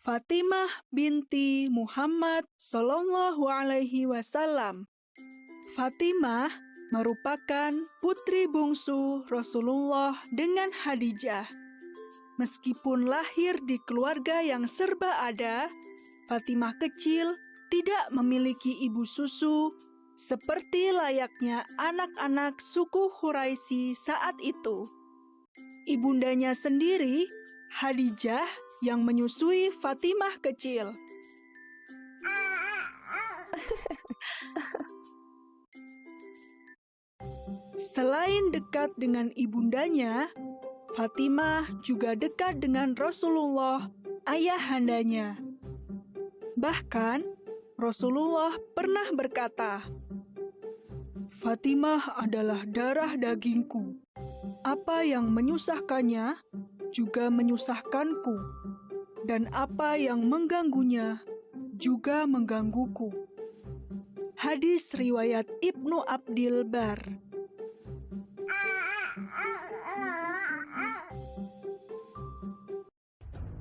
Fatimah binti Muhammad Sallallahu Alaihi Wasallam. Fatimah merupakan putri bungsu Rasulullah dengan Khadijah. Meskipun lahir di keluarga yang serba ada, Fatimah kecil tidak memiliki ibu susu seperti layaknya anak-anak suku Quraisy saat itu. Ibundanya sendiri, Khadijah, yang menyusui Fatimah kecil. Selain dekat dengan ibundanya, Fatimah juga dekat dengan Rasulullah, ayahandanya. Bahkan, Rasulullah pernah berkata, "Fatimah adalah darah dagingku. Apa yang menyusahkannya juga menyusahkanku, dan apa yang mengganggunya juga menggangguku." Hadis riwayat Ibnu Abdil Bar.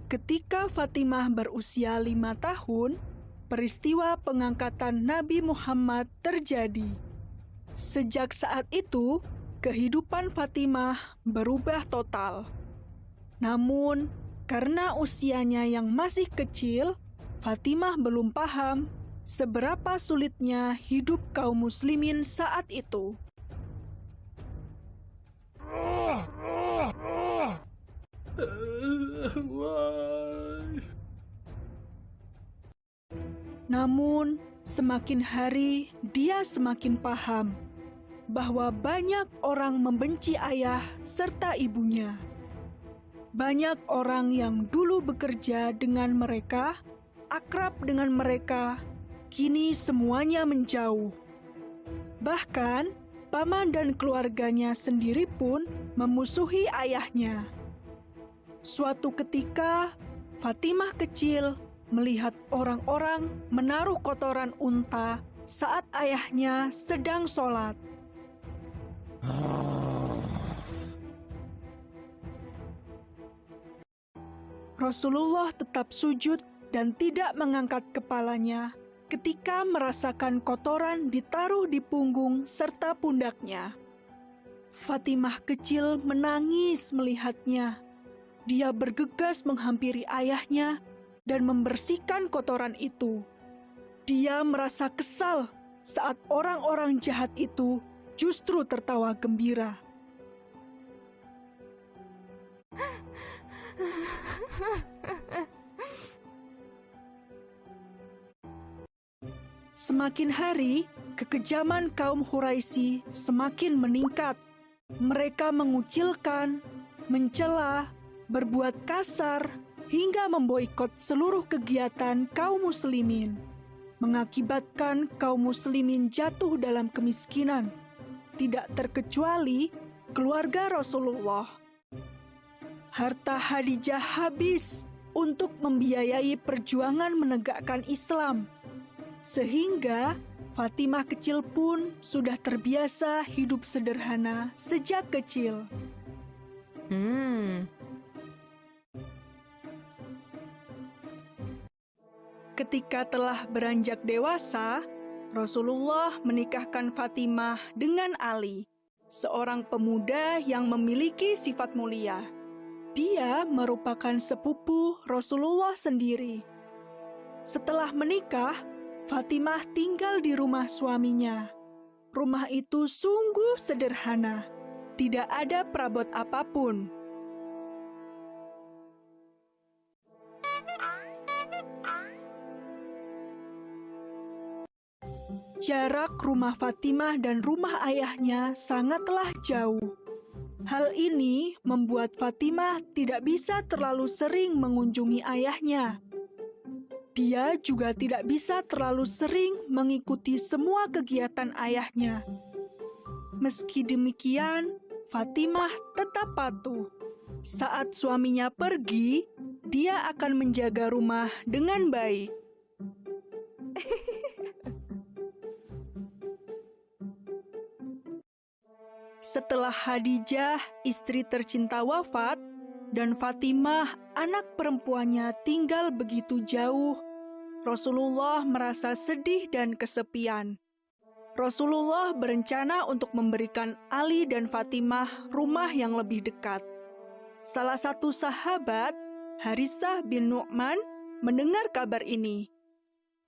Ketika Fatimah berusia 5 tahun, peristiwa pengangkatan Nabi Muhammad terjadi. Sejak saat itu, kehidupan Fatimah berubah total. Namun, karena usianya yang masih kecil, Fatimah belum paham seberapa sulitnya hidup kaum muslimin saat itu. Namun, semakin hari dia semakin paham bahwa banyak orang membenci ayah serta ibunya. Banyak orang yang dulu bekerja dengan mereka, akrab dengan mereka, kini semuanya menjauh. Bahkan, paman dan keluarganya sendiri pun memusuhi ayahnya. Suatu ketika, Fatimah kecil melihat orang-orang menaruh kotoran unta saat ayahnya sedang sholat. Rasulullah tetap sujud dan tidak mengangkat kepalanya ketika merasakan kotoran ditaruh di punggung serta pundaknya. Fatimah kecil menangis melihatnya. Dia bergegas menghampiri ayahnya dan membersihkan kotoran itu. Dia merasa kesal saat orang-orang jahat itu justru tertawa gembira. Semakin hari, kekejaman kaum Quraisy semakin meningkat. Mereka mengucilkan, mencela, berbuat kasar, hingga memboikot seluruh kegiatan kaum muslimin, mengakibatkan kaum muslimin jatuh dalam kemiskinan, tidak terkecuali keluarga Rasulullah. Harta Khadijah habis untuk membiayai perjuangan menegakkan Islam, sehingga Fatimah kecil pun sudah terbiasa hidup sederhana sejak kecil. Ketika telah beranjak dewasa, Rasulullah menikahkan Fatimah dengan Ali, seorang pemuda yang memiliki sifat mulia. Dia merupakan sepupu Rasulullah sendiri. Setelah menikah, Fatimah tinggal di rumah suaminya. Rumah itu sungguh sederhana, tidak ada perabot apapun. Jarak rumah Fatimah dan rumah ayahnya sangatlah jauh. Hal ini membuat Fatimah tidak bisa terlalu sering mengunjungi ayahnya. Dia juga tidak bisa terlalu sering mengikuti semua kegiatan ayahnya. Meski demikian, Fatimah tetap patuh. Saat suaminya pergi, dia akan menjaga rumah dengan baik. Setelah Khadijah, istri tercinta wafat, dan Fatimah, anak perempuannya, tinggal begitu jauh, Rasulullah merasa sedih dan kesepian. Rasulullah berencana untuk memberikan Ali dan Fatimah rumah yang lebih dekat. Salah satu sahabat, Haritsah bin Nu'man, mendengar kabar ini.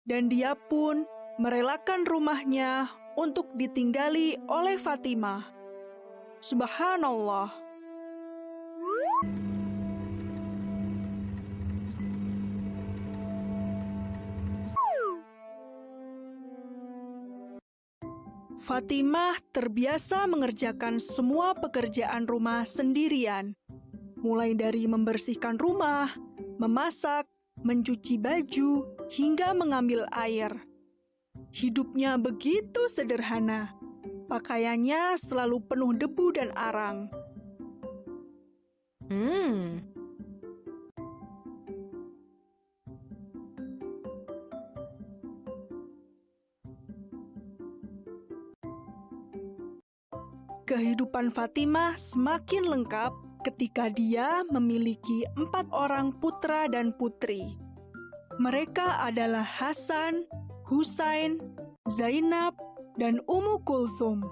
Dan dia pun merelakan rumahnya untuk ditinggali oleh Fatimah. Subhanallah. Fatimah terbiasa mengerjakan semua pekerjaan rumah sendirian, mulai dari membersihkan rumah, memasak, mencuci baju, hingga mengambil air. Hidupnya begitu sederhana, pakaiannya selalu penuh debu dan arang. Kehidupan Fatimah semakin lengkap ketika dia memiliki 4 orang putra dan putri. Mereka adalah Hasan, Husain, Zainab, dan Ummu Kulsum.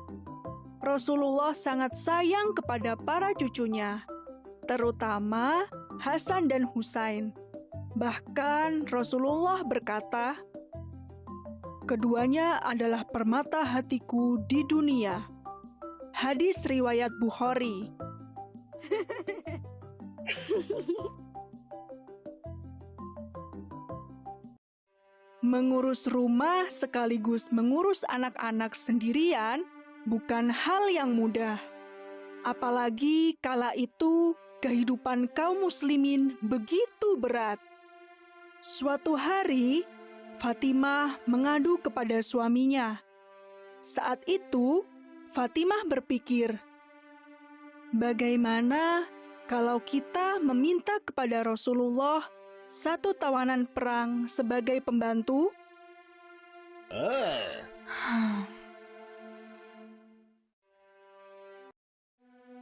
Rasulullah sangat sayang kepada para cucunya, terutama Hasan dan Husain. Bahkan Rasulullah berkata, "Keduanya adalah permata hatiku di dunia." Hadis riwayat Bukhari. Mengurus rumah sekaligus mengurus anak-anak sendirian bukan hal yang mudah. Apalagi kala itu kehidupan kaum muslimin begitu berat. Suatu hari, Fatimah mengadu kepada suaminya. Saat itu, Fatimah berpikir, bagaimana kalau kita meminta kepada Rasulullah 1 tawanan perang sebagai pembantu?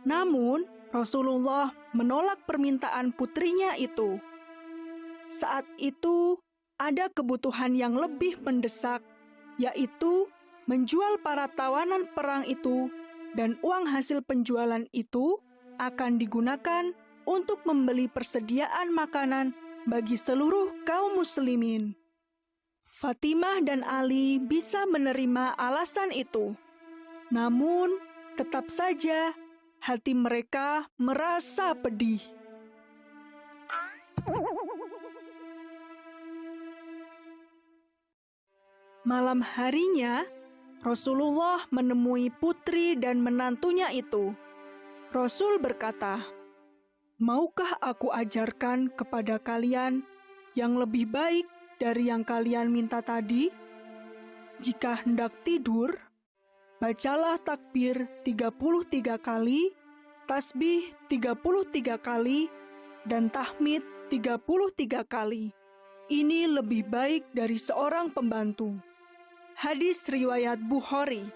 Namun, Rasulullah menolak permintaan putrinya itu. Saat itu, ada kebutuhan yang lebih mendesak, yaitu menjual para tawanan perang itu, dan uang hasil penjualan itu akan digunakan untuk membeli persediaan makanan bagi seluruh kaum muslimin. Fatimah dan Ali bisa menerima alasan itu. Namun, tetap saja hati mereka merasa pedih. Malam harinya, Rasulullah menemui putri dan menantunya itu. Rasul berkata, "Maukah aku ajarkan kepada kalian yang lebih baik dari yang kalian minta tadi? Jika hendak tidur, bacalah takbir 33 kali, tasbih 33 kali, dan tahmid 33 kali. Ini lebih baik dari seorang pembantu." Hadis riwayat Bukhari.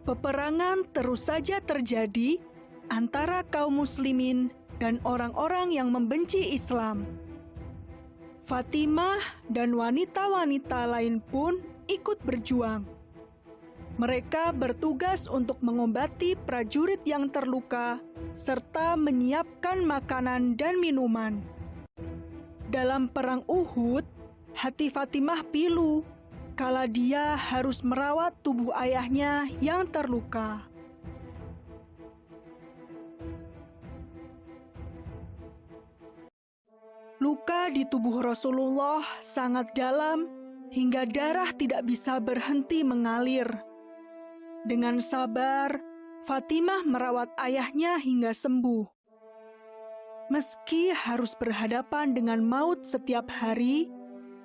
Peperangan terus saja terjadi antara kaum muslimin dan orang-orang yang membenci Islam. Fatimah dan wanita-wanita lain pun ikut berjuang. Mereka bertugas untuk mengobati prajurit yang terluka serta menyiapkan makanan dan minuman. Dalam perang Uhud, hati Fatimah pilu kala dia harus merawat tubuh ayahnya yang terluka. Luka di tubuh Rasulullah sangat dalam hingga darah tidak bisa berhenti mengalir. Dengan sabar, Fatimah merawat ayahnya hingga sembuh. Meski harus berhadapan dengan maut setiap hari,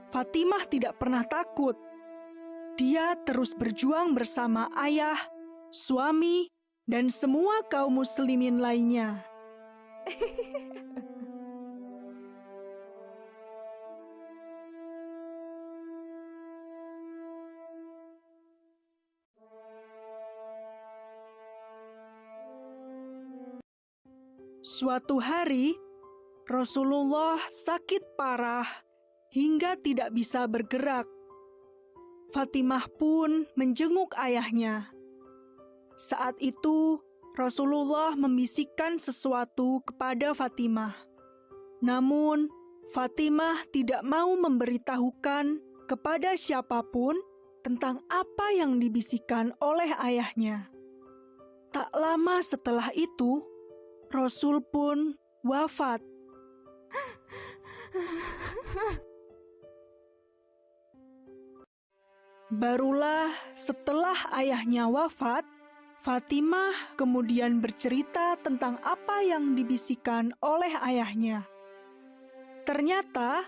Fatimah tidak pernah takut. Dia terus berjuang bersama ayah, suami, dan semua kaum muslimin lainnya. Suatu hari, Rasulullah sakit parah hingga tidak bisa bergerak. Fatimah pun menjenguk ayahnya. Saat itu, Rasulullah membisikkan sesuatu kepada Fatimah. Namun, Fatimah tidak mau memberitahukan kepada siapapun tentang apa yang dibisikkan oleh ayahnya. Tak lama setelah itu, Rasul pun wafat. Barulah setelah ayahnya wafat, Fatimah kemudian bercerita tentang apa yang dibisikkan oleh ayahnya. Ternyata,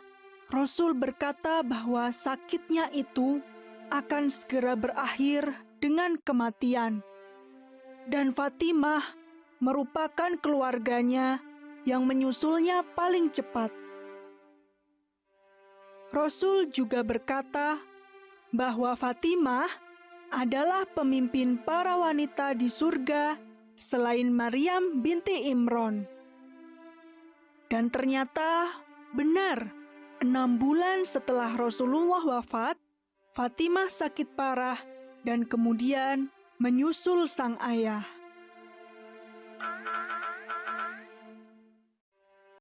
Rasul berkata bahwa sakitnya itu akan segera berakhir dengan kematian. Dan Fatimah merupakan keluarganya yang menyusulnya paling cepat. Rasul juga berkata bahwa Fatimah adalah pemimpin para wanita di surga selain Maryam binti Imran. Dan ternyata benar, 6 bulan setelah Rasulullah wafat, Fatimah sakit parah dan kemudian menyusul sang ayah.